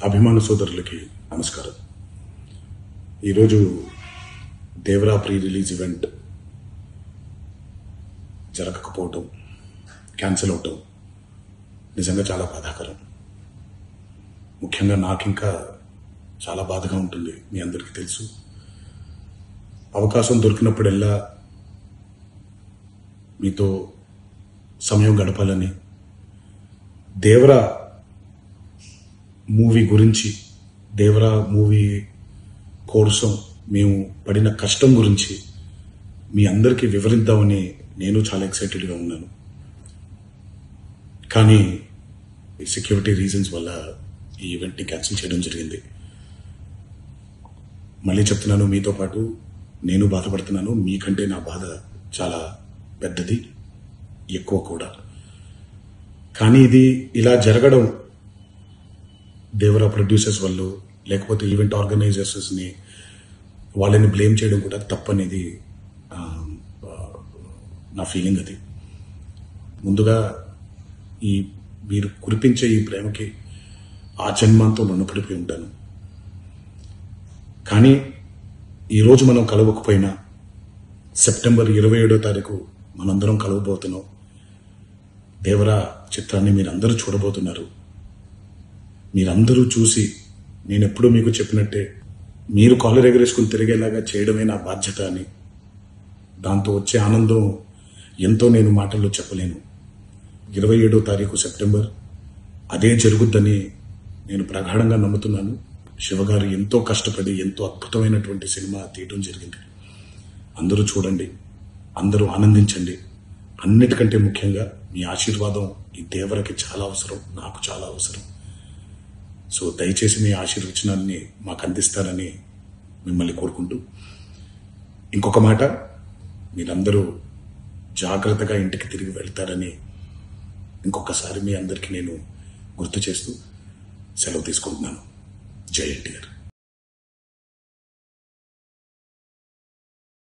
అభిమాన సోదరులకి నమస్కారం. ఈరోజు దేవరా ప్రీ రిలీజ్ ఈవెంట్ జరగకపోవటం, క్యాన్సిల్ అవటం నిజంగా చాలా బాధాకరం. ముఖ్యంగా నాకు ఇంకా చాలా బాధగా ఉంటుంది. మీ అందరికీ తెలుసు, అవకాశం దొరికినప్పుడల్లా మీతో సమయం గడపాలని, దేవరా మూవీ గురించి, దేవరా మూవీ కోసం మేము పడిన కష్టం గురించి మీ అందరికీ వివరిద్దామని నేను చాలా ఎక్సైటెడ్గా ఉన్నాను. కానీ సెక్యూరిటీ రీజన్స్ వల్ల ఈ ఈవెంట్ని క్యాన్సిల్ చేయడం జరిగింది. మళ్ళీ చెప్తున్నాను, మీతో పాటు నేను బాధపడుతున్నాను. మీకంటే నా బాధ చాలా పెద్దది, ఎక్కువ కూడా. కానీ ఇది ఇలా జరగడం దేవరా ప్రొడ్యూసర్స్ వాళ్ళు, లేకపోతే ఈవెంట్ ఆర్గనైజర్స్ని వాళ్ళని బ్లేమ్ చేయడం కూడా తప్పనేది నా ఫీలింగ్. అది ముందుగా మీరు కురిపించే ఈ ప్రేమకి ఆ జన్మంతో రుణపడిపోయి ఉంటాను. కానీ ఈరోజు మనం కలవకపోయినా సెప్టెంబర్ 27వ తారీఖు మనందరం కలవబోతున్నాం. దేవరా చిత్రాన్ని మీరందరూ చూడబోతున్నారు. మీరందరూ చూసి, నేను ఎప్పుడూ మీకు చెప్పినట్టే, మీరు కాలర్ ఎగరేసుకుని తిరిగేలాగా చేయడమే నా బాధ్యత అని, దాంతో వచ్చే ఆనందం ఎంతో నేను మాటల్లో చెప్పలేను. 27వ తారీఖు సెప్టెంబర్ అదే జరుగుద్దని నేను ప్రగాఢంగా నమ్ముతున్నాను. శివగారు ఎంతో కష్టపడి ఎంతో అద్భుతమైనటువంటి సినిమా తీయడం జరిగింది. అందరూ చూడండి, అందరూ ఆనందించండి. అన్నిటికంటే ముఖ్యంగా మీ ఆశీర్వాదం ఈ దేవరకి చాలా అవసరం, నాకు చాలా అవసరం. సో దయచేసి మీ ఆశీర్వచనాన్ని మాకు అందిస్తారని మిమ్మల్ని కోరుకుంటూ, ఇంకొక మాట, మీరందరూ జాగ్రత్తగా ఇంటికి తిరిగి వెళ్తారని ఇంకొకసారి మీ అందరికీ నేను గుర్తు చేస్తూ సెలవు తీసుకుంటున్నాను. జై ఎన్టీఆర్.